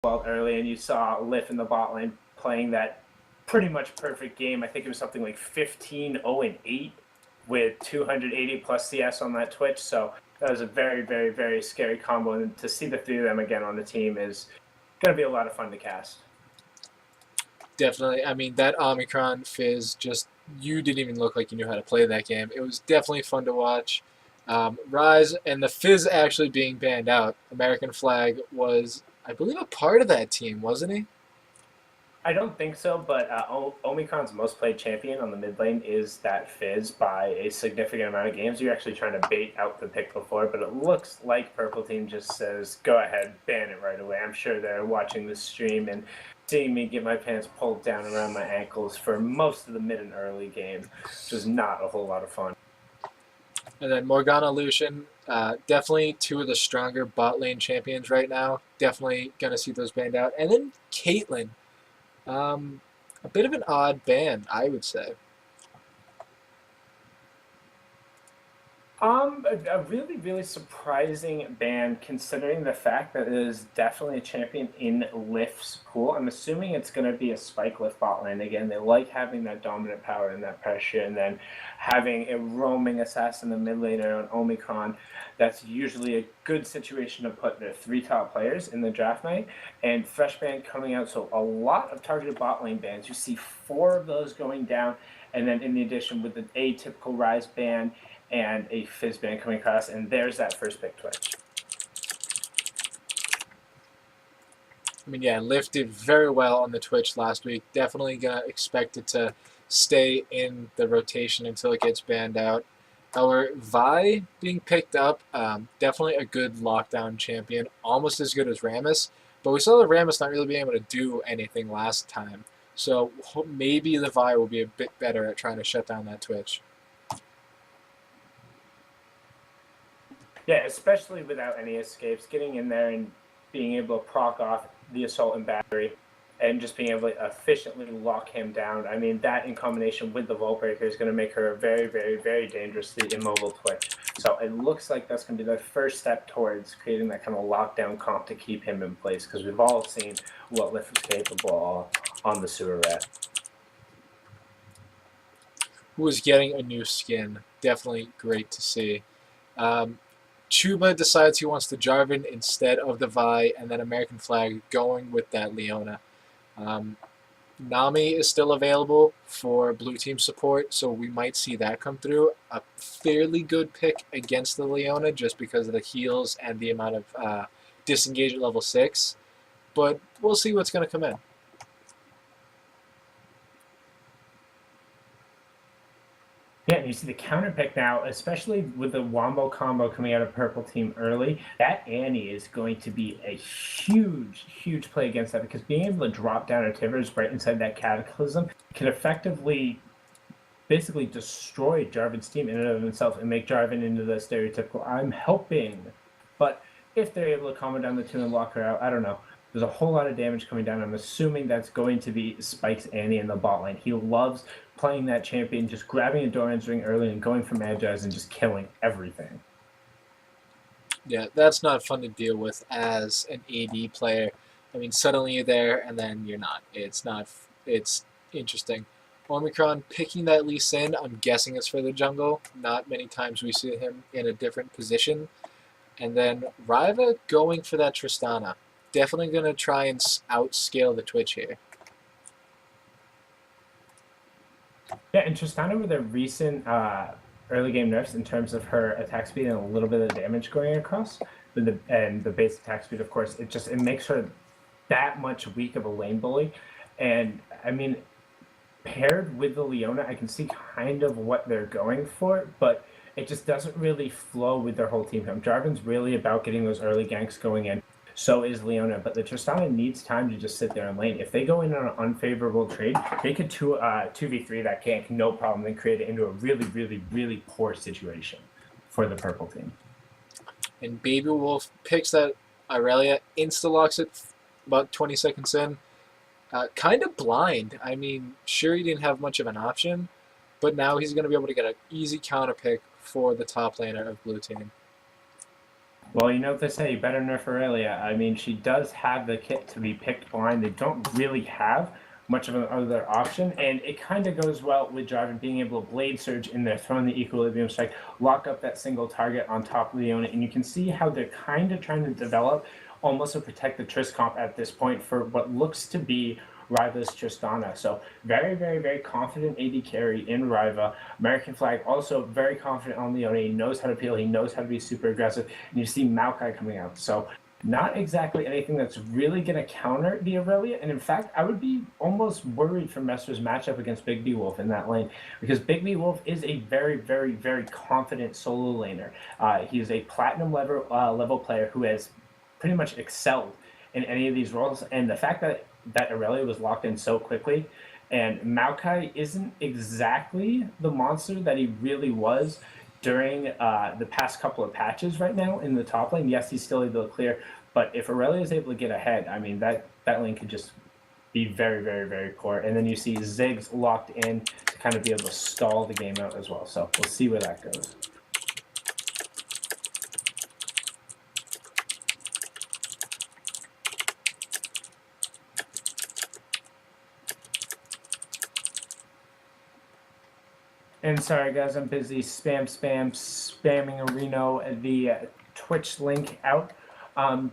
well early, and you saw Liff in the bot lane playing that pretty much perfect game. I think it was something like 15-0-8 with 280 plus CS on that Twitch. So that was a very, very, very scary combo. And to see the three of them again on the team is going to be a lot of fun to cast. Definitely. I mean, that Omicron Fizz, just, you didn't even look like you knew how to play that game. It was definitely fun to watch. Rise and the Fizz actually being banned out. American Flag was, I believe, a part of that team, wasn't he? I don't think so, but Omicron's most played champion on the mid lane is that Fizz by a significant amount of games. You're actually trying to bait out the pick before, but it looks like Purple Team just says, go ahead, ban it right away. I'm sure they're watching this stream and seeing me get my pants pulled down around my ankles for most of the mid and early game, which was not a whole lot of fun. And then Morgana Lucian, definitely two of the stronger bot lane champions right now. Definitely going to see those banned out. And then Caitlyn. A bit of an odd ban, I would say. A really, really surprising ban considering the fact that it is definitely a champion in Lift's pool. I'm assuming it's going to be a spike Lift bot lane again. They like having that dominant power and that pressure, and then having a roaming assassin in the mid laner on Omicron. That's usually a good situation to put their three top players in the draft night. And fresh ban coming out, so a lot of targeted bot lane bans. You see 4 of those going down, and then in addition with the atypical Rise ban and a Fizz ban coming across, and there's that first pick Twitch. I mean, yeah, Lift did very well on the Twitch last week. Definitely going to expect it to stay in the rotation until it gets banned out. Our Vi being picked up, definitely a good lockdown champion, almost as good as Rammus, but we saw the Rammus not really being able to do anything last time. So maybe the Vi will be a bit better at trying to shut down that Twitch. Yeah, especially without any escapes, getting in there and being able to proc off the assault and battery and just being able to efficiently lock him down. I mean, that in combination with the Vault Breaker is going to make her a very, very, very dangerously immobile Twitch. So it looks like that's going to be the first step towards creating that kind of lockdown comp to keep him in place, because we've all seen what Lift is capable of on the sewer rat. Who is getting a new skin. Definitely great to see. Chuba decides he wants the Jarvan instead of the Vi, and then American Flag going with that Leona. Nami is still available for blue team support, so we might see that come through. A fairly good pick against the Leona just because of the heals and the amount of disengage at level 6. But we'll see what's going to come in. Yeah, and you see the counter pick now, especially with the Wombo combo coming out of Purple Team early. That Annie is going to be a huge, huge play against that, because being able to drop down a Tivers right inside that Cataclysm can effectively basically destroy Jarvan's team in and of himself and make Jarvan into the stereotypical I'm helping. But if they're able to calm her down the tune and lock her out, I don't know. There's a whole lot of damage coming down. I'm assuming that's going to be Spike's Annie in the bot lane. He loves playing that champion, just grabbing a Doran's ring early and going for Magi's and just killing everything. Yeah, that's not fun to deal with as an AD player. I mean, suddenly you're there and then you're not. It's interesting. Omicron picking that Lee Sin, I'm guessing it's for the jungle. Not many times we see him in a different position. And then Riva going for that Tristana. Definitely going to try and outscale the Twitch here. Yeah, and Tristana with a recent early game nerfs in terms of her attack speed and a little bit of damage going across, and the base attack speed, of course, it makes her that much weak of a lane bully. And I mean, paired with the Leona, I can see kind of what they're going for, but it just doesn't really flow with their whole team. Jarvan's really about getting those early ganks going in. So is Leona, but the Tristana needs time to just sit there and lane. If they go in on an unfavorable trade, they could 2v3 that gank, no problem, and create it into a really, really, really poor situation for the purple team. And Baby Wolf picks that Irelia, insta-locks it about 20 seconds in. Kind of blind. I mean, sure, he didn't have much of an option, but now he's going to be able to get an easy counter pick for the top laner of blue team. Well, you know what they say, you better nerf Aurelia. I mean, she does have the kit to be picked blind. They don't really have much of another option, and it kind of goes well with Jarvan being able to Blade Surge in there, throwing the Equilibrium Strike, lock up that single target on top of Leona, and you can see how they're kind of trying to develop almost a protect the Triss comp at this point for what looks to be Riva's Tristana. So very, very, very confident AD carry in Riva. American Flag also very confident on Leona. He knows how to peel. He knows how to be super aggressive. And you see Maokai coming out. So not exactly anything that's really going to counter the Aurelia. And in fact, I would be almost worried for Mester's matchup against Big B Wolf in that lane because Big B Wolf is a very, very, very confident solo laner. He is a platinum level player who has pretty much excelled in any of these roles. And the fact that Aurelia was locked in so quickly, and Maokai isn't exactly the monster that he really was during the past couple of patches right now in the top lane. Yes, he's still able to clear, but if Aurelia is able to get ahead, I mean, that lane could just be very, very, very poor. And then you see Ziggs locked in to kind of be able to stall the game out as well. So we'll see where that goes. And sorry, guys, I'm busy spamming Reno the Twitch link out.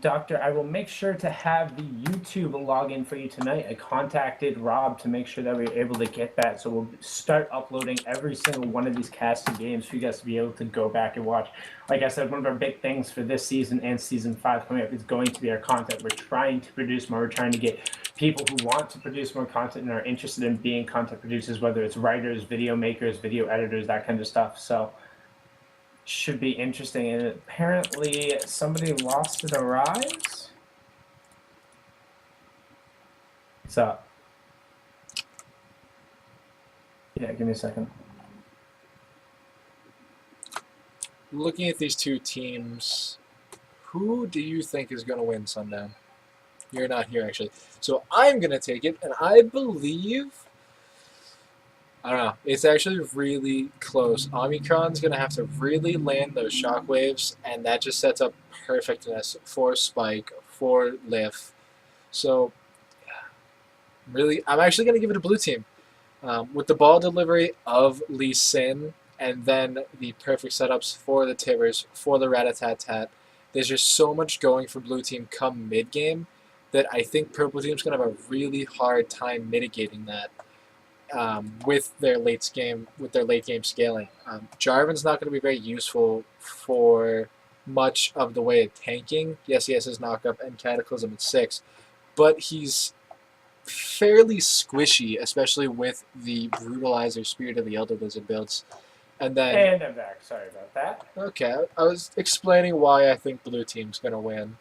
Doctor, I will make sure to have the YouTube login for you tonight. I contacted Rob to make sure that we were able to get that. So we'll start uploading every single one of these casted games for you guys to be able to go back and watch. Like I said, one of our big things for this season and season 5 coming up is going to be our content. We're trying to produce more. We're trying to get people who want to produce more content and are interested in being content producers, whether it's writers, video makers, video editors, that kind of stuff. So should be interesting. And apparently somebody lost to the rise. What's up? Yeah, give me a second. Looking at these two teams, who do you think is going to win Sundown? You're not here, actually. So I'm going to take it, and I believe... I don't know. It's actually really close. Omicron's going to have to really land those shockwaves, and that just sets up perfectness for Spike, for Liff. So, really, I'm actually going to give it a blue team. With the ball delivery of Lee Sin, and then the perfect setups for the Tibbers, for the Rat-a-tat-tat, there's just so much going for blue team come mid-game that I think purple team's going to have a really hard time mitigating that. With their late game scaling. Jarvan's not going to be very useful for much of the way of tanking. Yes, he has his knockup and Cataclysm at 6, but he's fairly squishy, especially with the Brutalizer Spirit of the Elder Lizard builds. And I'm back. Sorry about that. Okay, I was explaining why I think blue team's going to win.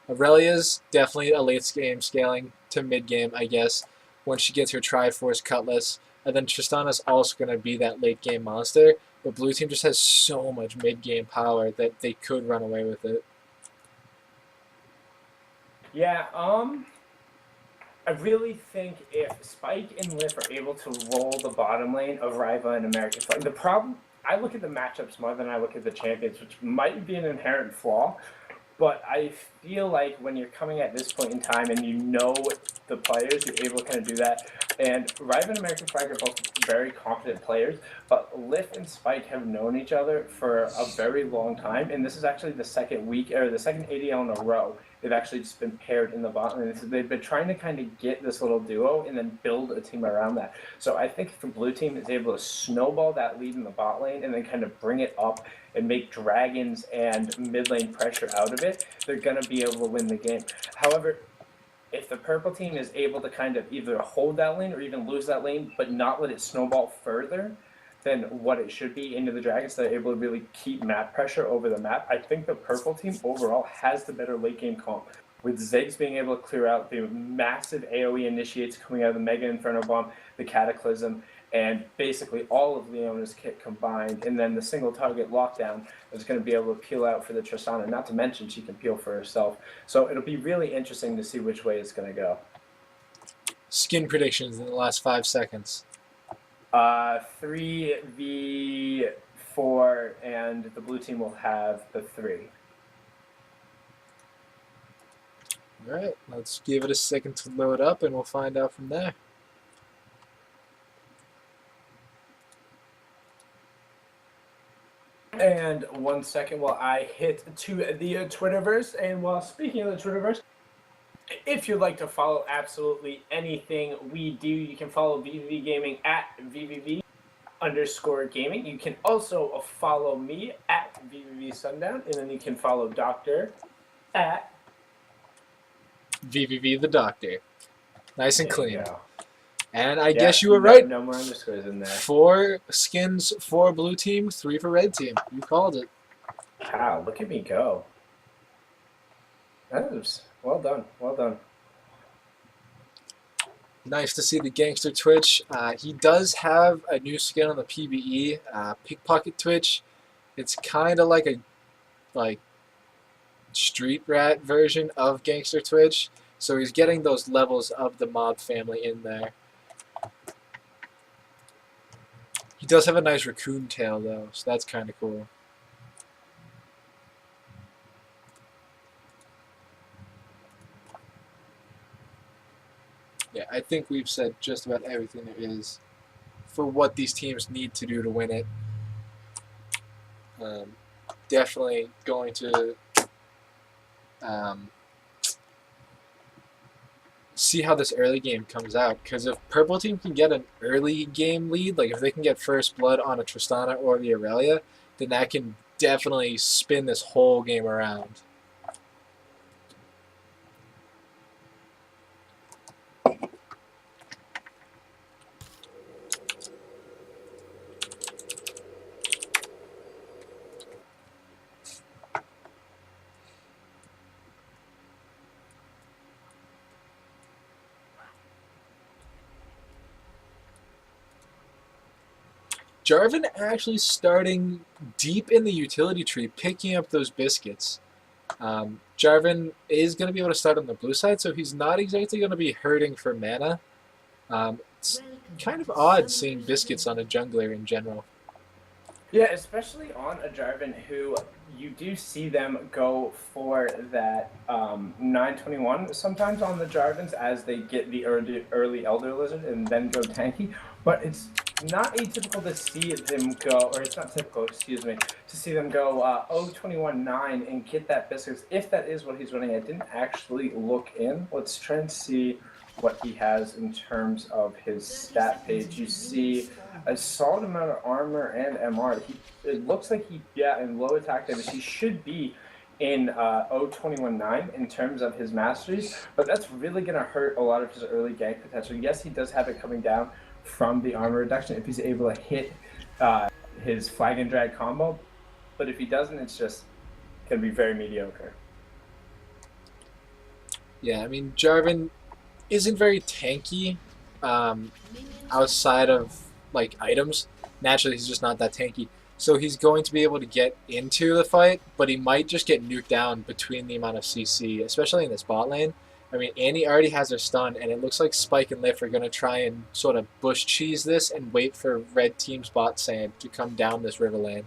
Aurelia's definitely a late game scaling to mid game, I guess, when she gets her Triforce Cutlass. And then Tristana's also going to be that late game monster. But blue team just has so much mid game power that they could run away with it. Yeah, I really think if Spike and Liff are able to roll the bottom lane of Riva and American Flag, the problem, I look at the matchups more than I look at the champions, which might be an inherent flaw. But I feel like when you're coming at this point in time and you know the players, you're able to kind of do that. And Riva and American Flag are both very confident players, but Liff and Spike have known each other for a very long time, and this is actually the second week, or the second ADL in a row. They've actually just been paired in the bottom, and they've been trying to kind of get this little duo and then build a team around that. So I think if the blue team is able to snowball that lead in the bot lane and then kind of bring it up and make dragons and mid lane pressure out of it, they're going to be able to win the game. However, if the purple team is able to kind of either hold that lane or even lose that lane, but not let it snowball further than what it should be into the dragons, they're able to really keep map pressure over the map. I think the purple team overall has the better late game comp, with Ziggs being able to clear out the massive AoE initiates coming out of the Mega Inferno Bomb, the Cataclysm, and basically all of Leona's kit combined, and then the single target lockdown is going to be able to peel out for the Tristana, not to mention she can peel for herself. So it'll be really interesting to see which way it's going to go. Skin predictions in the last 5 seconds. 3v4 4, and the blue team will have the 3. All right, let's give it a second to load up, and we'll find out from there. And 1 second while I hit to the Twitterverse. And while speaking of the Twitterverse, if you'd like to follow absolutely anything we do, you can follow vVv Gaming at vVv_gaming. You can also follow me at vVv Sundown, and then you can follow Doctor at vVv the Doctor. Nice and clean. And I Yeah, guess you were right. No more underscores in there. 4 skins for blue team, 3 for red team. You called it. Wow, look at me go. That was well done. Well done. Nice to see the Gangster Twitch. He does have a new skin on the PBE, Pickpocket Twitch. It's kind of like a street rat version of Gangster Twitch. So he's getting those levels of the mob family in there. He does have a nice raccoon tail though, so that's kind of cool. Yeah, I think we've said just about everything there is for what these teams need to do to win it. Definitely going to see how this early game comes out, because if purple team can get an early game lead, like if they can get first blood on a Tristana or the Aurelia, then that can definitely spin this whole game around. Jarvan actually starting deep in the utility tree, picking up those biscuits. Jarvan is going to be able to start on the blue side, so he's not exactly going to be hurting for mana. It's kind of odd seeing biscuits on a jungler in general. Yeah, especially on a Jarvan who you do see them go for that 921 sometimes on the Jarvans as they get the early Elder Lizard and then go tanky. But it's not atypical to see them go, or it's not typical, excuse me, to see them go 021-9 and get that biscuits, if that is what he's running. I didn't actually look in. Let's try and see what he has in terms of his stat page. You see a solid amount of armor and MR. It looks like in low attack damage, he should be in 021-9 in terms of his masteries, but that's really going to hurt a lot of his early gank potential. Yes, he does have it coming down from the armor reduction if he's able to hit his flag and drag combo, but if he doesn't, it's just going to be very mediocre. Yeah, I mean, Jarvan isn't very tanky outside of like items. Naturally, he's just not that tanky. So he's going to be able to get into the fight, but he might just get nuked down between the amount of CC, especially in this bot lane. I mean, Annie already has her stun, and it looks like Spike and Lift are going to try and sort of bush cheese this and wait for red team's bot sand to come down this river lane.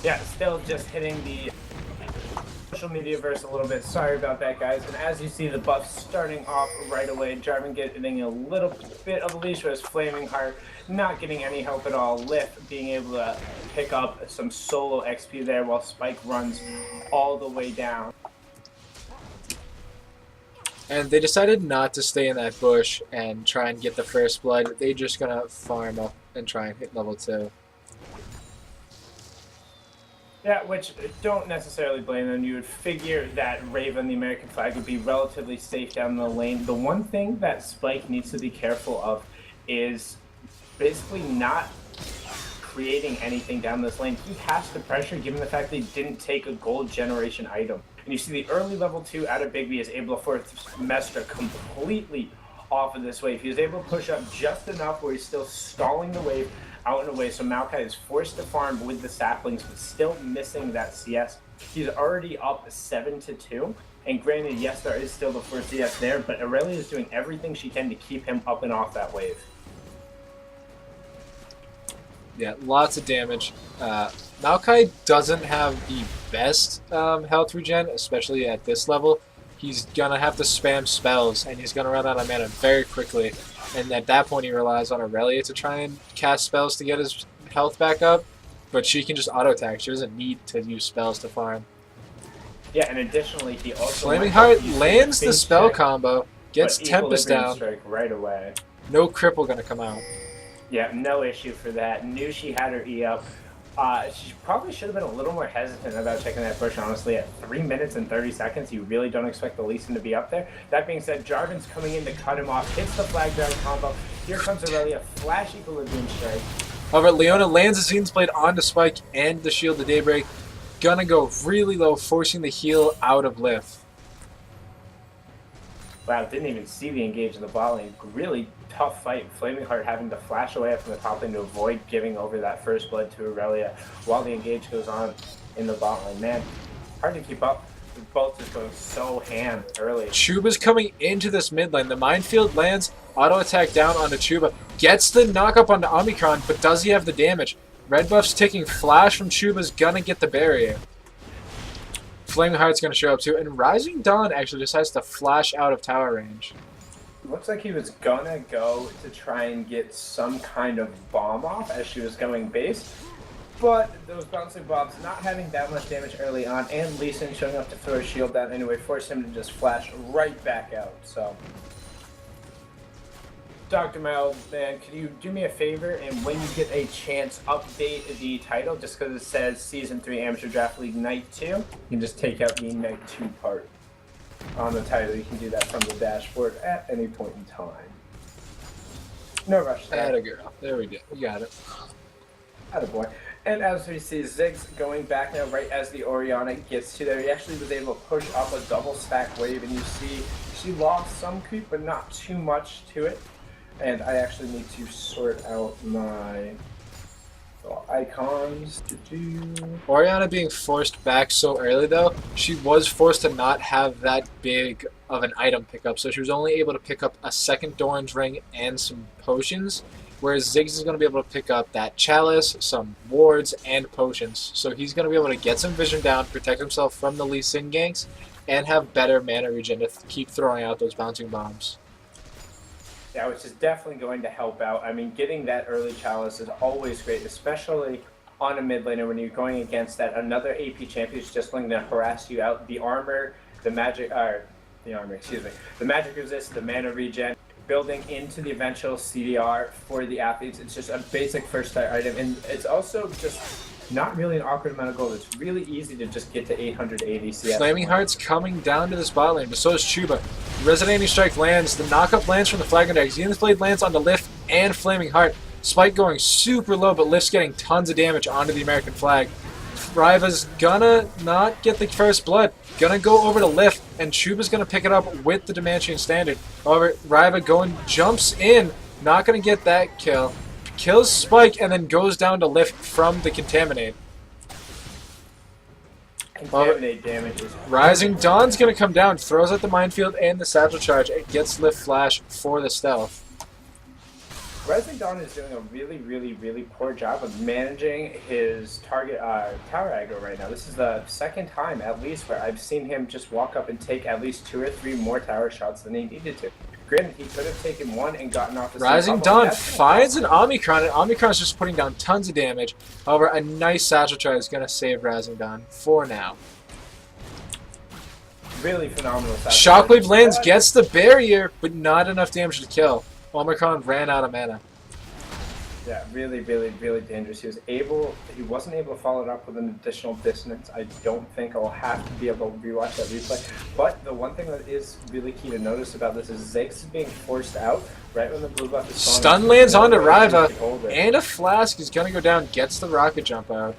Yeah, still just hitting the social media verse a little bit. Sorry about that, guys. And as you see, the buff starting off right away. Jarvan getting a little bit of a leash with his Flaming Heart, not getting any help at all. Lift being able to pick up some solo XP there while Spike runs all the way down. And they decided not to stay in that bush and try and get the first blood. They're just going to farm up and try and hit level 2. Yeah, which don't necessarily blame them. You would figure that Raven, the American flag, would be relatively safe down the lane. The one thing that Spike needs to be careful of is basically not creating anything down this lane. He has to pressure given the fact that he didn't take a gold generation item. And you see the early level 2 out of vVv is able to force Mestra completely off of this wave. He was able to push up just enough where he's still stalling the wave, out and away. So Maokai is forced to farm with the saplings, but still missing that CS. He's already up 7-2. And granted, yes, there is still the first CS there, but Aurelia is doing everything she can to keep him up and off that wave. Yeah, lots of damage. Maokai doesn't have the best health regen, especially at this level. He's going to have to spam spells, and he's going to run out of mana very quickly. And at that point, he relies on Aurelia to try and cast spells to get his health back up. But she can just auto-attack. She doesn't need to use spells to farm. Yeah, and additionally, he also... Flaming Heart lands the spell combo, gets Tempest down. Strike right away. No cripple going to come out. Yeah, no issue for that. Knew she had her E up. She probably should have been a little more hesitant about checking that push, honestly. At 3 minutes and 30 seconds, you really don't expect the Lee Sin to be up there. That being said, Jarvan's coming in to cut him off, hits the flag down combo. Here comes Aurelia, flash Equilibrium Strike. However, Leona lands the Season's Blade onto Spike and the Shield of Daybreak. Gonna go really low, forcing the heal out of Lith. Wow, didn't even see the engage in the bot lane. Really tough fight. Flaming Heart having to flash away from the top lane to avoid giving over that first blood to Aurelia while the engage goes on in the bot lane. Man, hard to keep up. They're both just going so ham early. Chuba's coming into this mid lane. The minefield lands, auto attack down onto Chuba. Gets the knock up onto Omicron, but does he have the damage? Red buff's ticking. Flash from Chuba's gonna get the barrier. Flaming Heart's gonna show up too, and Rising Dawn actually decides to flash out of tower range. Looks like he was gonna go to try and get some kind of bomb off as she was going base, but those bouncing bombs not having that much damage early on, and Lee Sin showing up to throw a shield down anyway, forced him to just flash right back out. So, Dr. Miles, man, could you do me a favor and when you get a chance, update the title just because it says Season 3 Amateur Draft League Night 2. You can just take out the Night 2 part on the title. You can do that from the dashboard at any point in time. No rush there. Atta girl. There we go. We got it. Attaboy. And as we see, Ziggs going back now right as the Orianna gets to there. He actually was able to push up a double stack wave, and you see she lost some creep, but not too much to it. And I actually need to sort out my icons. Orianna being forced back so early though, she was forced to not have that big of an item pickup, so she was only able to pick up a second Doran's Ring and some potions, whereas Ziggs is going to be able to pick up that Chalice, some wards, and potions. So he's going to be able to get some vision down, protect himself from the Lee Sin ganks, and have better mana regen to keep throwing out those bouncing bombs. Yeah, which is definitely going to help out. I mean, getting that early Chalice is always great, especially on a mid laner when you're going against that another AP champion who's just going to harass you out. The armor, the magic resist, the mana regen, building into the eventual CDR for the athletes. It's just a basic first start item, and it's also just not really an awkward amount of gold. It's really easy to just get to 880 CS. Flaming Heart's coming down to this bot lane, but so is Chuba. Resonating Strike lands, the knockup lands from the Flagon Deck. Zenith Blade lands onto Lift and Flaming Heart. Spike going super low, but Lift's getting tons of damage onto the American flag. Riva's gonna not get the first blood. Gonna go over to Lift, and Chuba's gonna pick it up with the Demantian Standard. However, Riva jumps in, not gonna get that kill. Kills Spike and then goes down to Lift from the Contaminate. Contaminate damage is... Rising Dawn's going to come down, throws out the Minefield and the Satchel Charge, and gets Lift Flash for the stealth. Rising Dawn is doing a really, really, really poor job of managing his target tower aggro right now. This is the second time, at least, where I've seen him just walk up and take at least 2 or 3 more tower shots than he needed to. Granted, he could have taken one and gotten off the Rising Dawn finds an Omicron, and Omicron's just putting down tons of damage. However, a nice Satchel Charge is going to save Rising Dawn for now. Really phenomenal Satchel Shockwave lands, gets the barrier, but not enough damage to kill. Omicron ran out of mana. Yeah, really, really, really dangerous. He wasn't able to follow it up with an additional dissonance. I don't think I'll have to be able to rewatch that replay. But the one thing that is really key to notice about this is Ziggs is being forced out right when the blue buff is falling. Stun lands onto Riva, and a Flask is going to go down, gets the rocket jump out.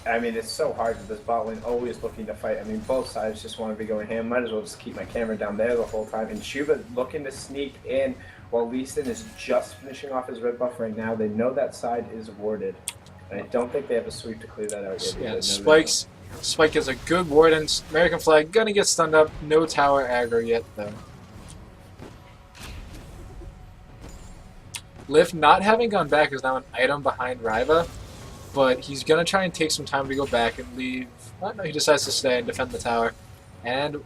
I mean, it's so hard with this bot lane always looking to fight. I mean, both sides just want to be going ham. Might as well just keep my camera down there the whole time. And Chuba looking to sneak in while Lee Sin is just finishing off his red buff right now. They know that side is warded. And I don't think they have a sweep to clear that out yet. Yeah, Spike gets a good ward, and American Flag gonna get stunned up. No tower aggro yet, though. Lift, not having gone back, is now an item behind Ryva, but he's gonna try and take some time to go back and leave. Oh, no, he decides to stay and defend the tower. And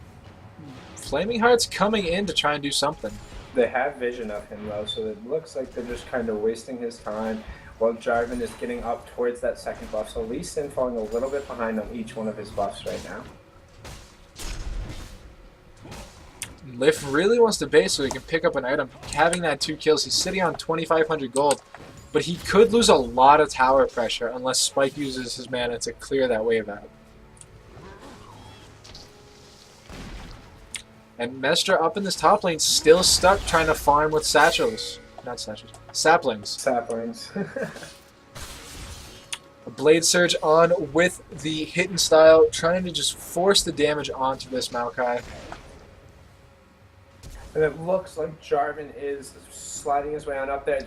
Flaming Heart's coming in to try and do something. They have vision of him, though, so it looks like they're just kind of wasting his time while Jarvan is getting up towards that second buff. So Lee Sin falling a little bit behind on each one of his buffs right now. Lift really wants to base so he can pick up an item. Having that 2 kills, he's sitting on 2,500 gold, but he could lose a lot of tower pressure unless Spike uses his mana to clear that wave out. And Mestra up in this top lane, still stuck trying to farm with satchels. Not satchels. Saplings. Saplings. A Blade Surge on with the hidden style, trying to just force the damage onto this Maokai. And it looks like Jarvan is sliding his way on up there.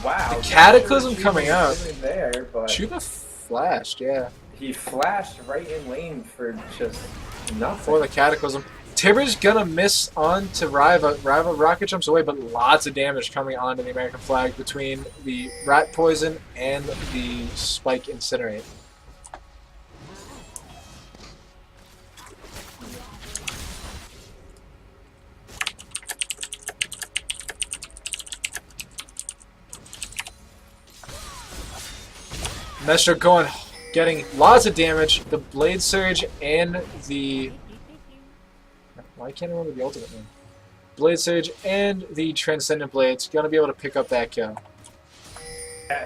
Wow. The Cataclysm coming out. There, but Chuba flashed, yeah. he flashed right in lane for just nothing. For the Cataclysm. Tibbers gonna miss onto Ryva. Ryva rocket jumps away, but lots of damage coming onto the American Flag between the Rat Poison and the Spike Incinerate. Mestra getting lots of damage. The Blade Surge and the... Why can't I remember the ultimate name? Blade Surge and the Transcendent Blades gonna be able to pick up that kill.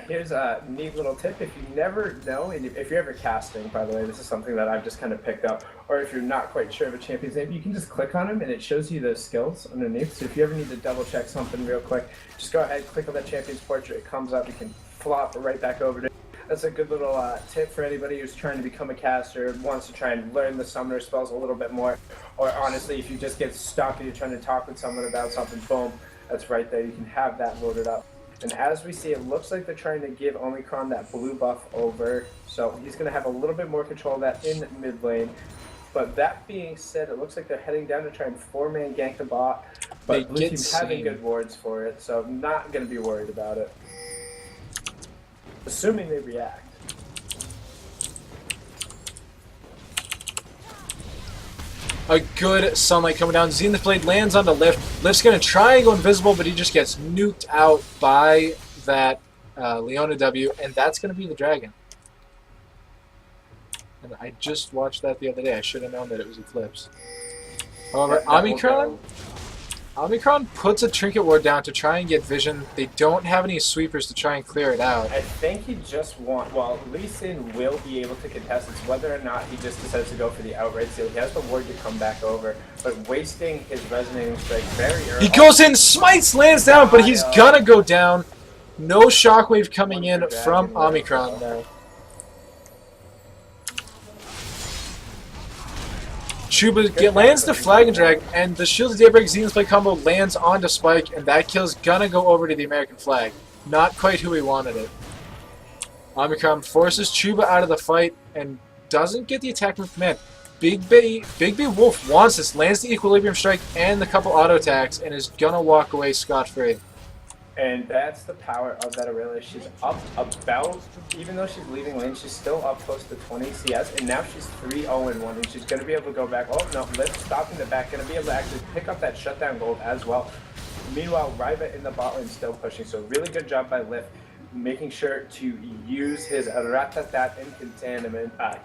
Here's a neat little tip. If you never know, and if you're ever casting, by the way, this is something that I've just kind of picked up, or if you're not quite sure of a champion's name, you can just click on him and it shows you those skills underneath. So if you ever need to double check something real quick, just go ahead, click on that champion's portrait, it comes up, you can flop right back over to it. That's a good little tip for anybody who's trying to become a caster, wants to try and learn the summoner spells a little bit more, or honestly, if you just get stuck and you're trying to talk with someone about something, boom, that's right there. You can have that loaded up. And as we see, it looks like they're trying to give Omicron that blue buff over, so he's going to have a little bit more control of that in mid lane. But that being said, it looks like they're heading down to try and 4-man gank the bot, but blue team's having good wards for it, so I'm not going to be worried about it. Assuming they react. A good sunlight coming down. Zenith Blade lands onto Lift. Lift's going to try and go invisible, but he just gets nuked out by that Leona W, and that's going to be the dragon. And I just watched that the other day. I should have known that it was Eclipse. However, Omicron puts a Trinket Ward down to try and get vision. They don't have any sweepers to try and clear it out. I think he just wants... Well, Lee Sin will be able to contest. It's whether or not he just decides to go for the outright steal. He has the ward to come back over, but wasting his Resonating Strike very early. He goes in, smites, lands down, but he's gonna go down. No shockwave coming in from Omicron though. Chuba lands the Flag and Drag, and the Shield of Daybreak Zenith Blade combo lands onto Spike, and that kill's gonna go over to the American Flag. Not quite who he wanted it. Omicron forces Chuba out of the fight and doesn't get the attack from command. Big B Wolf wants this, lands the Equilibrium Strike and the couple auto attacks, and is gonna walk away scot-free. And that's the power of that Aurelia. She's up about, even though she's leaving lane, she's still up close to 20 CS, and now she's 3-0-1, and she's going to be able to go back. Oh, no, Lift stopping the back, going to be able to actually pick up that shutdown gold as well. Meanwhile, Ryva in the bot lane still pushing, so really good job by Lift, making sure to use his Ratatat and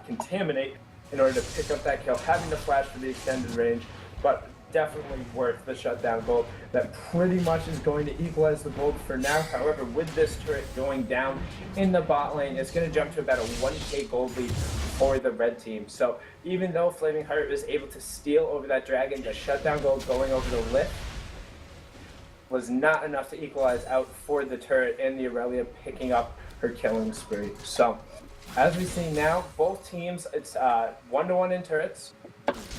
Contaminate in order to pick up that kill, having the flash for the extended range, but definitely worth the shutdown gold. That pretty much is going to equalize the gold for now. However, with this turret going down in the bot lane, it's going to jump to about a 1k gold lead for the red team. So even though Flaming Heart was able to steal over that dragon, the shutdown gold going over the Lift was not enough to equalize out for the turret and the Aurelia picking up her killing spree. So as we see now, both both teams, it's 1-1 in turrets.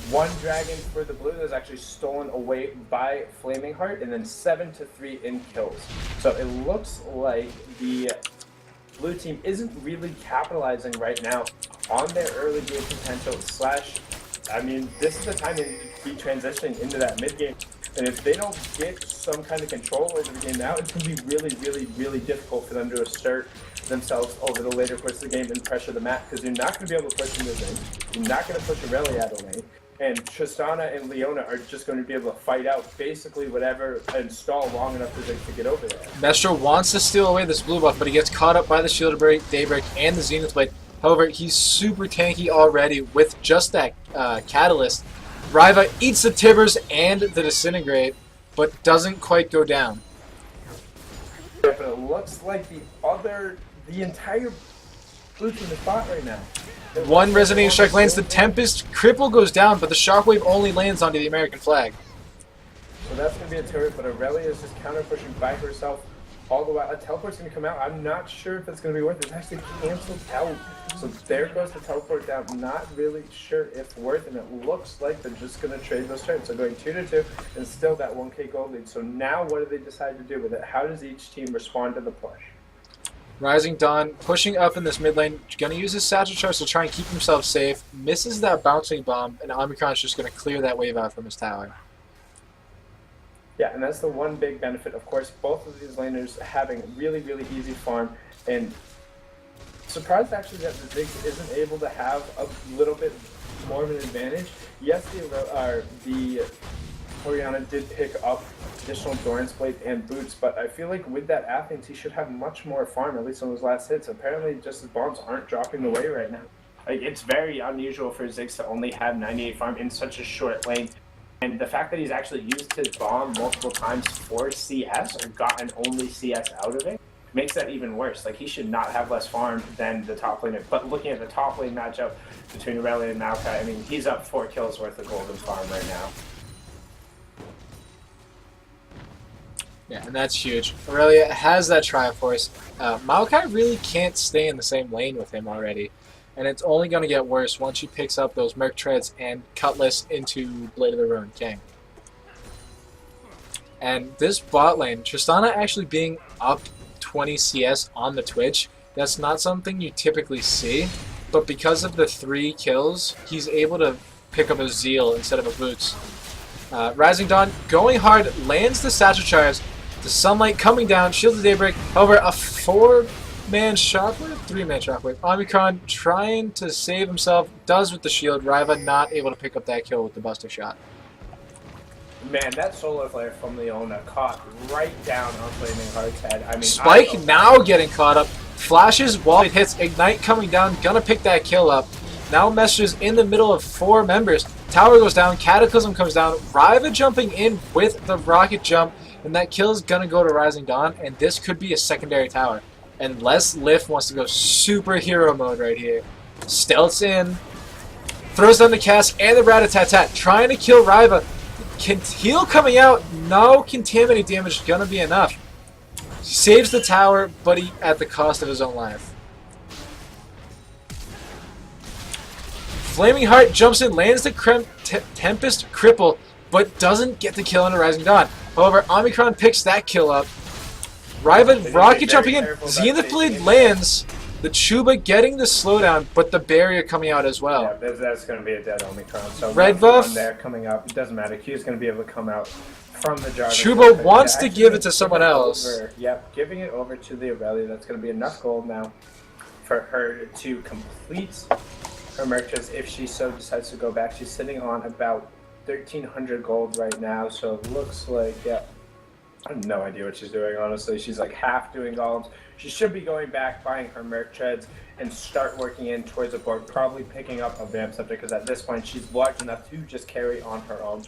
One dragon for the blue that was actually stolen away by Flaming Heart, and then 7-3 in kills. So it looks like the blue team isn't really capitalizing right now on their early game potential / I mean, this is the time to be transitioning into that mid game. And if they don't get some kind of control over the game now, it's going to be really, really, really difficult for them to assert themselves over the later course of the game and pressure the map, because you're not going to be able to push into the lane. You're not going to push Aurelia out of lane. And Tristana and Leona are just going to be able to fight out basically whatever and stall long enough for them to get over there. Mestro wants to steal away this blue buff, but he gets caught up by the Shield of Daybreak and the Zenith Blade. However, he's super tanky already with just that Catalyst. Ryva eats the Tibbers and the Disintegrate, but doesn't quite go down. But it looks like the entire blue team is bot right now. One Resonating Strike lands, the Tempest Cripple goes down, but the Shockwave only lands onto the American flag. So that's going to be a turret, but Aurelia is just counter pushing by herself all the way. A teleport's going to come out. I'm not sure if it's going to be worth it. It's actually canceled out. So there goes the teleport down. Not really sure if worth it. And it looks like they're just going to trade those turrets. So going 2-2 and still that 1k gold lead. So now what do they decide to do with it? How does each team respond to the push? Rising Dawn pushing up in this mid lane, going to use his Satchel Charge to try and keep himself safe. Misses that bouncing bomb, and Omicron's just going to clear that wave out from his tower. Yeah, and that's the one big benefit. Of course, both of these laners having really, really easy farm, and surprised actually that the Ziggs isn't able to have a little bit more of an advantage. Yes, the Orianna did pick up additional Doran's Blade and boots, but I feel like with that Athens, he should have much more farm, at least on his last hits. Apparently, just his bombs aren't dropping away right now. Like, it's very unusual for Ziggs to only have 98 farm in such a short lane. And the fact that he's actually used his bomb multiple times for CS or gotten only CS out of it makes that even worse. Like, he should not have less farm than the top laner. But looking at the top lane matchup between Aurelia and Maokai, I mean, he's up 4 kills worth of golden farm right now. Yeah, and that's huge. Aurelia has that Triforce. Maokai really can't stay in the same lane with him already. And it's only going to get worse once she picks up those Merc Treads and Cutlass into Blade of the Ruined King. And this bot lane, Tristana actually being up 20 CS on the Twitch, that's not something you typically see. But because of the 3 kills, he's able to pick up a Zeal instead of a Boots. Rising Dawn going hard, lands the Satchel Charge. The Sunlight coming down, Shield of Daybreak. However, a 4-man Shockwave? 3-man Shockwave. Omicron trying to save himself, does with the shield. Ryva not able to pick up that kill with the Buster Shot. Man, that solar flare from Leona caught right down on Flaming Heart's head. I mean, Spike now getting caught up. Flashes while it hits. Ignite coming down, gonna pick that kill up. Now Messages in the middle of 4 members. Tower goes down, Cataclysm comes down. Ryva jumping in with the rocket jump. And that kill is going to go to Rising Dawn, and this could be a secondary tower. Unless Lift wants to go superhero mode right here. Stealths in, throws down the cast and the Rat-a-tat-tat, trying to kill Ryva. Heal coming out, no contaminate damage, going to be enough. Saves the tower, but at the cost of his own life. Flaming Heart jumps in, lands the Tempest Cripple, but doesn't get the kill on a Rising Dawn. However, Omicron picks that kill up. Ryva rocket jumping in. Zenith Blade lands. The Chuba getting the slowdown, but the barrier coming out as well. Yeah, that's going to be a dead Omicron. So red buff there coming up. It doesn't matter. Q is going to be able to come out from the jar. Chuba wants to give it to someone else. Yep, giving it over to the Aurelia. That's going to be enough gold now for her to complete her merchants if she so decides to go back. She's sitting on about 1,300 gold right now, so it looks like, yeah, I have no idea what she's doing, honestly. She's like half doing golems. She should be going back, buying her Merc Treads, and start working in towards the board, probably picking up a Vamp Scepter, because at this point, she's large enough to just carry on her own.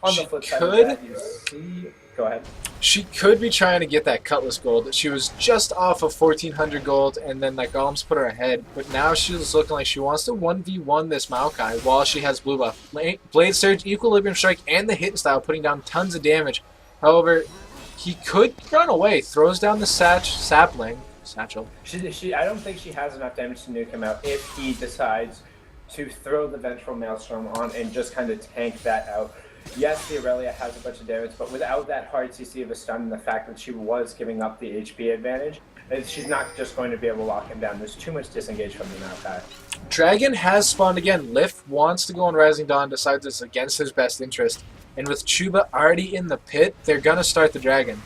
On the flip side of that, you see... Go ahead. She could be trying to get that Cutlass gold. She was just off of 1,400 gold, and then that Golems put her ahead. But now she's looking like she wants to 1v1 this Maokai while she has blue buff. Blade Surge, Equilibrium Strike, and the Hit Style putting down tons of damage. However, he could run away. Throws down the sapling. Satchel. I don't think she has enough damage to nuke him out if he decides to throw the Vengeful Maelstrom on and just kind of tank that out. Yes, the Aurelia has a bunch of damage, but without that hard CC of a stun and the fact that she was giving up the HP advantage, she's not just going to be able to lock him down. There's too much disengage from the Maokai. Dragon has spawned again. Lif wants to go on Rising Dawn, decides it's against his best interest. And with Chuba already in the pit, they're going to start the Dragon.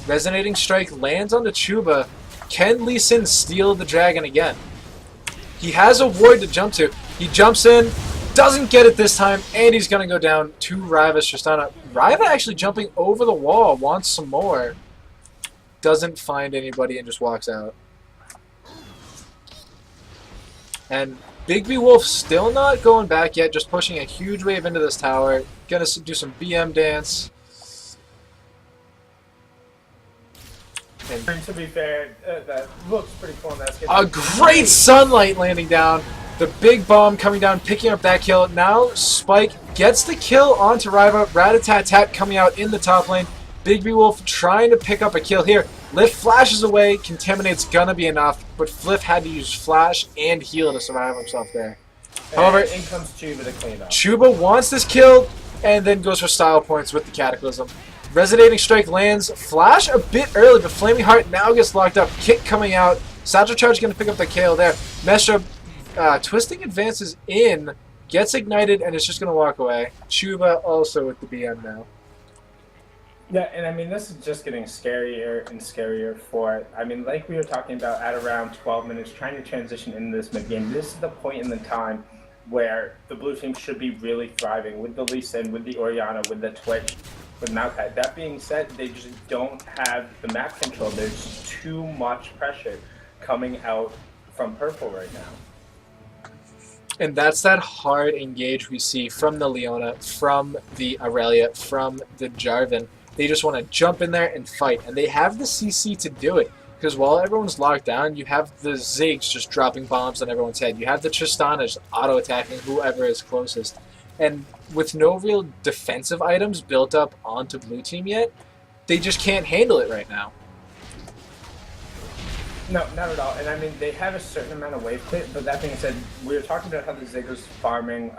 Resonating Strike lands on the Chuba. Can Lee Sin steal the Dragon again? He has a ward to jump to. He jumps in, doesn't get it this time, and he's going to go down to Riva's Tristana. Riva actually jumping over the wall, wants some more. Doesn't find anybody and just walks out. And Big B Wolf still not going back yet, just pushing a huge wave into this tower. Gonna do some BM dance. And to be fair, that looks pretty cool. And that's a great sunlight landing down. The big bomb coming down, picking up that kill. Now Spike gets the kill onto Riva. Rat-a-tat-tat coming out in the top lane. Big B Wolf trying to pick up a kill here. Lift flashes away. Contaminate's gonna be enough, but Fliff had to use flash and heal to survive himself there. However, in comes Chuba to clean up. Chuba wants this kill and then goes for style points with the Cataclysm. Resonating Strike lands. Flash a bit early, but Flaming Heart now gets locked up. Kick coming out. Satchel Charge going to pick up the KO there. Mesha twisting advances in, gets ignited, and is just going to walk away. Chuba also with the BM now. Yeah, and I mean, this is just getting scarier and scarier for it. I mean, like we were talking about at around 12 minutes, trying to transition into this mid-game, this is the point in the time where the blue team should be really thriving with the Lee Sin, with the Orianna, with the Twitch, with Maokai. That being said, they just don't have the map control. There's too much pressure coming out from purple right now. And that's that hard engage we see from the Leona, from the Aurelia, from the Jarvan. They just want to jump in there and fight. And they have the CC to do it. Because while everyone's locked down, you have the Ziggs just dropping bombs on everyone's head. You have the Tristanas auto-attacking whoever is closest. And with no real defensive items built up onto blue team yet, they just can't handle it right now. No, not at all. And I mean, they have a certain amount of wave clear, but that being said, we were talking about how the Zigg was farming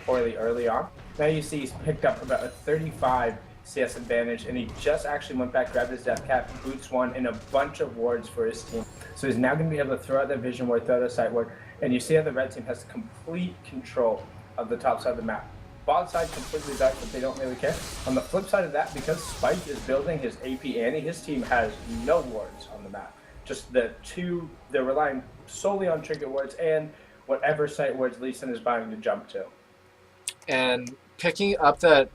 poorly early on. Now you see he's picked up about a 35 CS advantage, and he just actually went back, grabbed his death cap, boots one, and a bunch of wards for his team. So he's now going to be able to throw out that vision ward, throw out a sight ward, and you see how the red team has complete control of the top side of the map. Bot side completely dark, but they don't really care. On the flip side of that, because Spike is building his AP Annie, his team has no wards on the map. Just they're relying solely on trinket wards and whatever sight wards Lee Sin is buying to jump to. And picking up that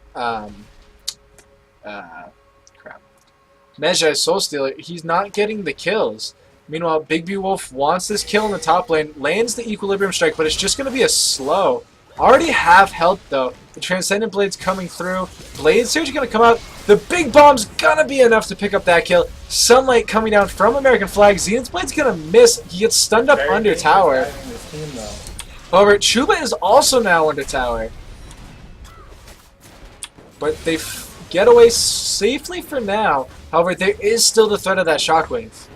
Mejai Soul Stealer, he's not getting the kills. Meanwhile, Big B Wolf wants this kill in the top lane, lands the Equilibrium Strike, but it's just going to be a slow. Already half health though. The Transcendent Blade's coming through. Blade Surge going to come out. The big bomb's going to be enough to pick up that kill. Sunlight coming down from American Flag. Zenith's Blade's going to miss. He gets stunned up under tower. However, Chuba is also now under tower. But they get away safely for now. However, there is still the threat of that shockwave.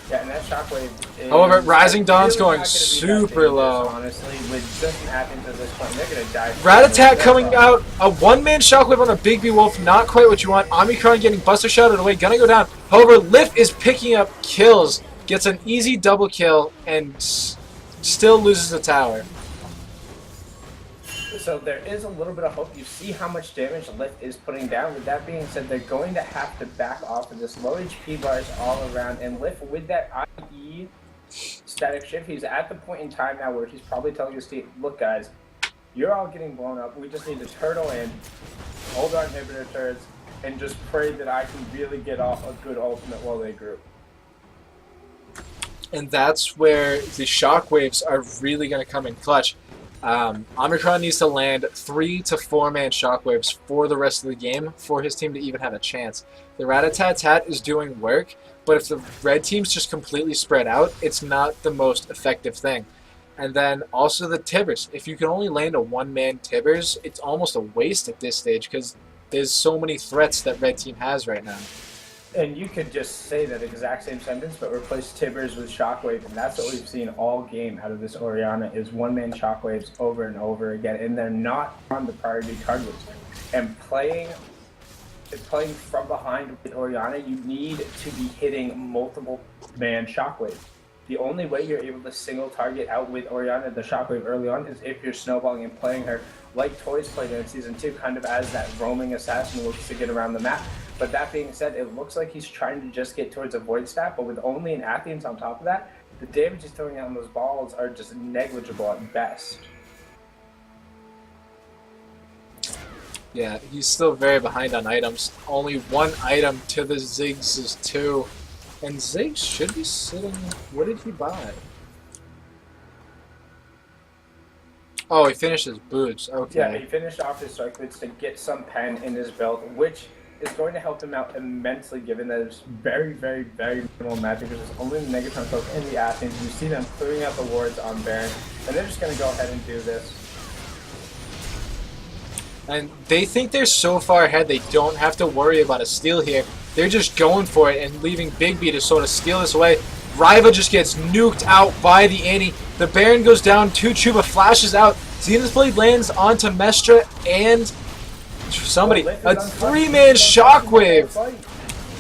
Yeah, and that shockwave is... However, Rising Dawn's really going super low. Honestly, with just Athens at this point, they're going to die. Rat-a-tat coming out. A one-man shockwave on a Big B Wolf. Not quite what you want. Omicron getting buster shouted away. Gonna go down. However, Lift is picking up kills. Gets an easy double kill and still loses the tower. So there is a little bit of hope. You see how much damage Lift is putting down. With that being said, they're going to have to back off of this. Low HP bars all around. And Lift, with that IE static shift, he's at the point in time now where he's probably telling his team, look guys, you're all getting blown up. We just need to turtle in, hold our inhibitor turrets, and just pray that I can really get off a good ultimate while they group. And that's where the shockwaves are really going to come in clutch. Omicron needs to land 3 to 4 man shockwaves for the rest of the game for his team to even have a chance. The Rat-a-tat-tat is doing work, but if the red team's just completely spread out, it's not the most effective thing. And then also the Tibbers. If you can only land a one-man Tibbers, it's almost a waste at this stage because there's so many threats that red team has right now. And you could just say that exact same sentence, but replace Tibbers with Shockwave, and that's what we've seen all game out of this Orianna is one-man Shockwaves over and over again, and they're not on the priority targets. And playing from behind with Orianna, you need to be hitting multiple man Shockwaves. The only way you're able to single target out with Orianna the Shockwave early on is if you're snowballing and playing her like Toys played in Season 2, kind of as that roaming assassin looks to get around the map. But that being said, it looks like he's trying to just get towards a Void Staff, but with only an Athens on top of that, the damage he's throwing out on those balls are just negligible at best. Yeah, he's still very behind on items. Only one item to the Ziggs is 2. And Ziggs should be sitting... What did he buy? Oh, he finished his boots. Okay. Yeah, he finished off his strike boots to get some pen in his build, which is going to help him out immensely, given that it's very, very, very minimal magic. There's only the Negatron folk in the Athens. You see them clearing out the wards on Baron, and they're just going to go ahead and do this. And they think they're so far ahead they don't have to worry about a steal here. They're just going for it and leaving Big B to sort of steal this away. Riva just gets nuked out by the Annie. The Baron goes down, 2 Chuba flashes out. Zenith's Blade lands onto Mestra and somebody. A 3-man Shockwave.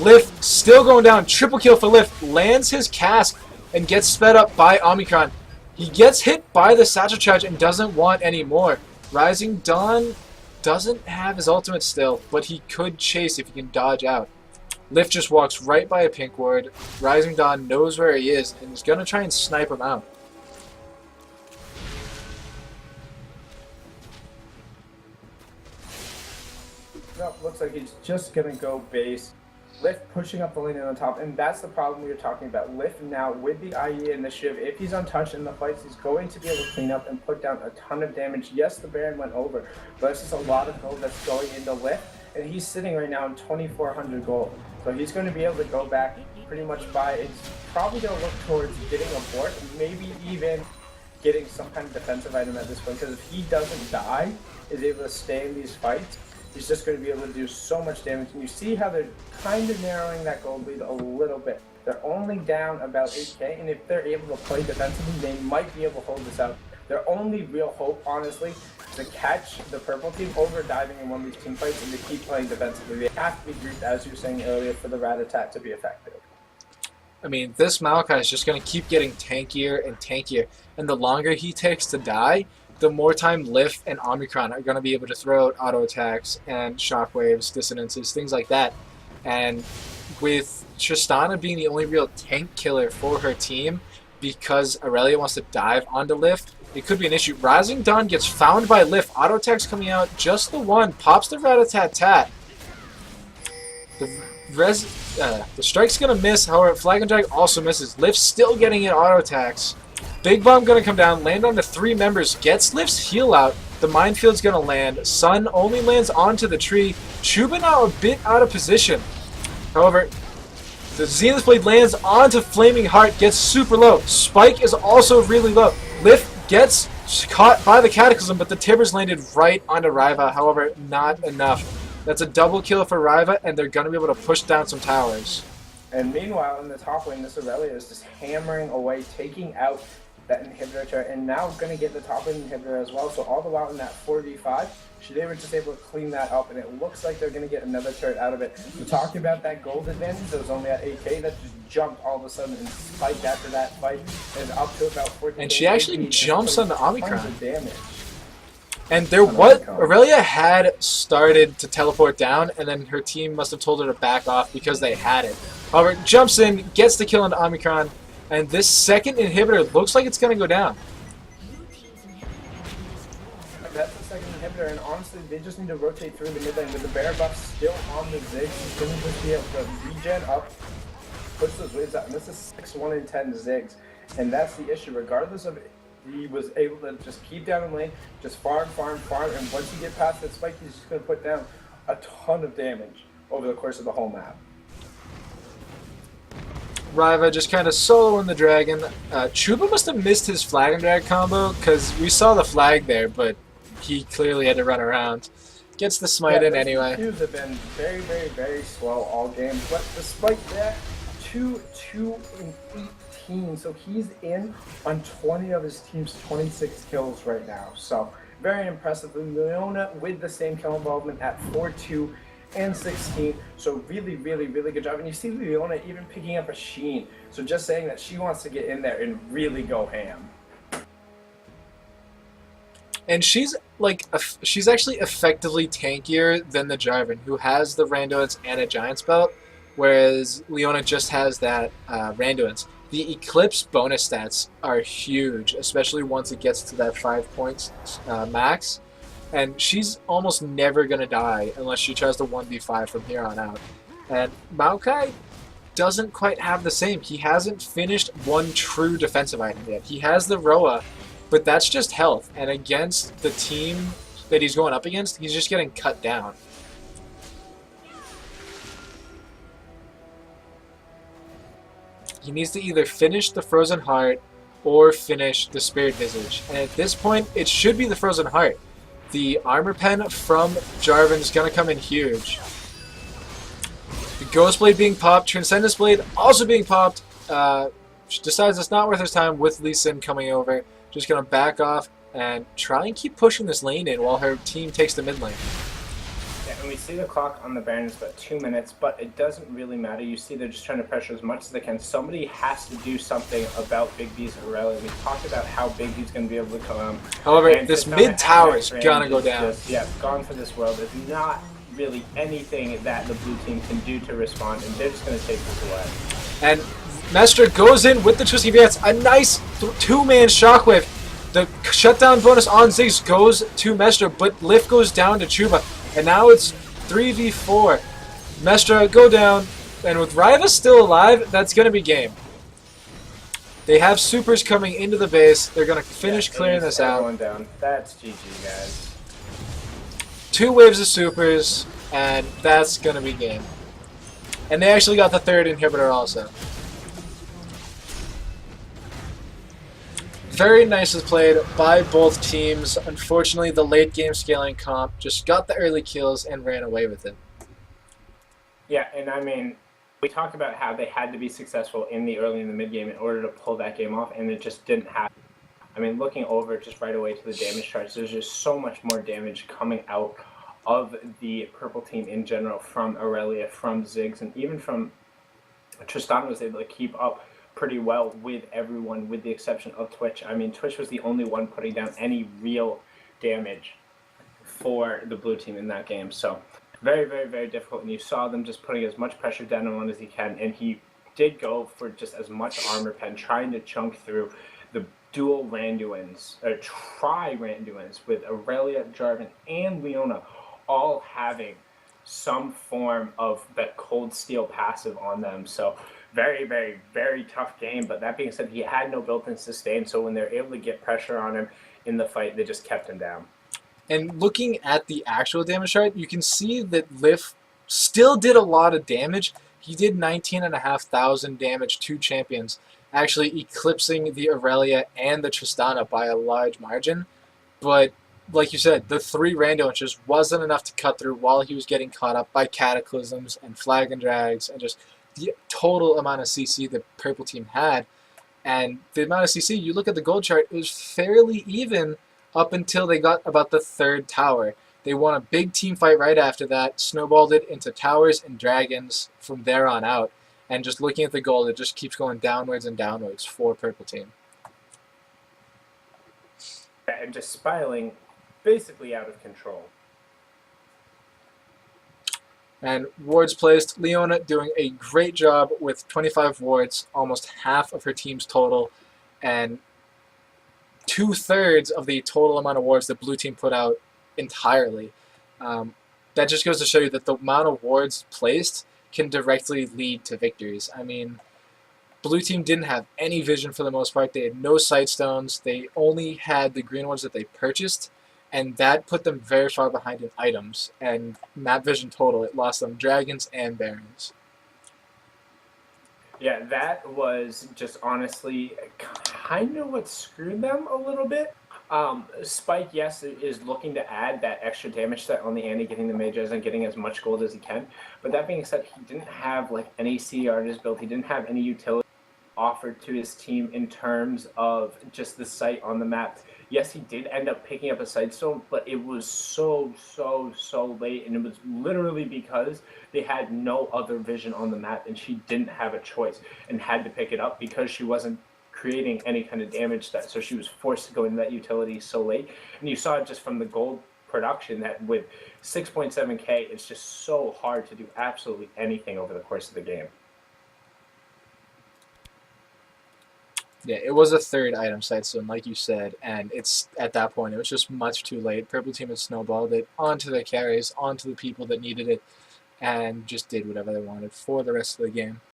Lift still going down. Triple kill for Lift. Lands his cask and gets sped up by Omicron. He gets hit by the Satchel Charge and doesn't want any more. Rising Dawn doesn't have his ultimate still, but he could chase if he can dodge out. Lift just walks right by a pink ward. Rising Dawn knows where he is and is going to try and snipe him out. No, looks like he's just going to go base. Lift pushing up the lane on the top, and that's the problem we were talking about. Lift now, with the IE initiative, if he's untouched in the fights, he's going to be able to clean up and put down a ton of damage. Yes, the Baron went over, but it's just a lot of gold that's going into Lift, and he's sitting right now in 2,400 gold. So he's going to be able to go back pretty much by, it's probably going to look towards getting a board, maybe even getting some kind of defensive item at this point, because if he doesn't die, is able to stay in these fights, he's just going to be able to do so much damage. And you see how they're kind of narrowing that gold lead a little bit. They're only down about 8k, and if they're able to play defensively, they might be able to hold this out. Their only real hope, honestly, is to catch the purple team over diving in one of these team fights and to keep playing defensively. They have to be grouped, as you were saying earlier, for the rat attack to be effective. I mean, this Maokai is just going to keep getting tankier and tankier, and the longer he takes to die, the more time Lift and Omicron are going to be able to throw out auto attacks and shockwaves, dissonances, things like that. And with Tristana being the only real tank killer for her team, because Aurelia wants to dive onto Lift, it could be an issue. Rising Dawn gets found by Lift. Auto attacks coming out, just the one. Pops the rat-a-tat-tat. The strike's going to miss, however, Flag and Drag also misses. Lift still getting in auto attacks. Big Bomb going to come down, land on the 3 members, gets Lift's heal out. The Minefield's going to land. Sun only lands onto the tree. Chuba now a bit out of position. However, the Zenith Blade lands onto Flaming Heart, gets super low. Spike is also really low. Lift gets caught by the Cataclysm, but the Tibbers landed right onto Riva. However, not enough. That's a double kill for Riva, and they're going to be able to push down some towers. And meanwhile, in the top lane, this Aurelia is just hammering away, taking out that inhibitor turret, and now going to get the top lane inhibitor as well. So all the while in that 4v5, they were just able to clean that up, and it looks like they're going to get another turret out of it. We're talking about that gold advantage that was only at 8k, that just jumped all of a sudden and spiked after that fight, and up to about 14. And she actually jumps on the Omicron. Damage. And there was Aurelia had started to teleport down, and then her team must have told her to back off because they had it. However, jumps in, gets the kill on Omicron, and this second inhibitor looks like it's going to go down. That's the second inhibitor, and honestly, they just need to rotate through the mid lane with the bear buff still on the Ziggs. He's going to just be able to regen up, push those waves out, and this is 6 1-in-10 Ziggs, and that's the issue. Regardless of it, he was able to just keep down in lane, just farm, and once you get past that spike, he's just going to put down a ton of damage over the course of the whole map. Riva just kind of soloing the dragon. Chuba must have missed his flag and drag combo because we saw the flag there, but he clearly had to run around. Gets the smite in anyway. Queues have been very, very, very slow all game, but despite that, 2 and 18. So he's in on 20 of his team's 26 kills right now. So very impressive. Leona with the same kill involvement at 4-2 and 16. So really, really, really good job. And you see Leona even picking up a Sheen. So just saying that she wants to get in there and really go ham. And she's actually effectively tankier than the Jarvan, who has the Randuin's and a Giant's Belt, whereas Leona just has that Randuin's. The Eclipse bonus stats are huge, especially once it gets to that 5 points max. And she's almost never going to die unless she tries to 1v5 from here on out. And Maokai doesn't quite have the same. He hasn't finished one true defensive item yet. He has the Roa, but that's just health. And against the team that he's going up against, he's just getting cut down. He needs to either finish the Frozen Heart or finish the Spirit Visage. And at this point, it should be the Frozen Heart. The Armor Pen from Jarvan is going to come in huge. The Ghost Blade being popped, Transcendence Blade also being popped. She decides it's not worth his time with Lee Sin coming over. Just going to back off and try and keep pushing this lane in while her team takes the mid lane. Yeah, and we see the clock on the Baron is about 2 minutes, but it doesn't really matter. You see they're just trying to pressure as much as they can. Somebody has to do something about Big B's Aurelia. We talked about how Big B's going to be able to come. However, this mid tower is going to go down. Gone for this world. There's not really anything that the blue team can do to respond, and they're just going to take this away. And Mestra goes in with the Twisting Advance. A nice two-man shockwave. The shutdown bonus on Ziggs goes to Mestra, but Lift goes down to Chuba. And now it's 3v4. Mestra go down, and with Riva still alive, that's going to be game. They have supers coming into the base. They're going to finish clearing this out. Going down. That's GG, guys. 2 waves of supers, and that's going to be game. And they actually got the 3rd inhibitor also. Very nicely played by both teams. Unfortunately, the late game scaling comp just got the early kills and ran away with it. Yeah, and I mean, we talked about how they had to be successful in the early and the mid game in order to pull that game off, and it just didn't happen. I mean, looking over just right away to the damage charts, there's just so much more damage coming out of the purple team in general from Aurelia, from Ziggs, and even from Tristana was able to keep up pretty well with everyone, with the exception of Twitch. I mean, Twitch was the only one putting down any real damage for the blue team in that game. So very, very, very difficult. And you saw them just putting as much pressure down on one as he can. And he did go for just as much armor pen, trying to chunk through the dual Randuins, or tri-Randuins, with Aurelia, Jarvan, and Leona all having some form of that cold steel passive on them. So very, very, very tough game. But that being said, he had no built-in sustain, so when they're able to get pressure on him in the fight, they just kept him down. And looking at the actual damage chart, you can see that Lif still did a lot of damage. He did 19,500 damage to champions, actually eclipsing the Aurelia and the Tristana by a large margin. But like you said, the 3 rando just wasn't enough to cut through while he was getting caught up by cataclysms and flag and drags and just the total amount of CC the purple team had. And the amount of CC, you look at the gold chart, it was fairly even up until they got about the 3rd tower. They won a big team fight right after that, snowballed it into towers and dragons from there on out. And just looking at the gold, it just keeps going downwards and downwards for purple team. And just spiraling basically out of control. And wards placed. Leona doing a great job with 25 wards, almost half of her team's total, and 2/3 of the total amount of wards the blue team put out entirely. That just goes to show you that the amount of wards placed can directly lead to victories. I mean, blue team didn't have any vision for the most part. They had no sight stones. They only had the green ones that they purchased, and that put them very far behind in items. And map vision total, it lost them dragons and barons. Yeah, that was just honestly kind of what screwed them a little bit. Spike, yes, is looking to add that extra damage set on the Annie, getting the mages and getting as much gold as he can. But that being said, he didn't have like any CR in his build. He didn't have any utility offered to his team in terms of just the site on the map. Yes, he did end up picking up a sightstone, but it was so late, and it was literally because they had no other vision on the map, and she didn't have a choice and had to pick it up because she wasn't creating any kind of damage that, so she was forced to go into that utility so late. And you saw it just from the gold production that with 6.7k, it's just so hard to do absolutely anything over the course of the game. Yeah, it was a third item sightstone, like you said, and it's at that point it was just much too late. Purple team had snowballed it onto the carries, onto the people that needed it, and just did whatever they wanted for the rest of the game.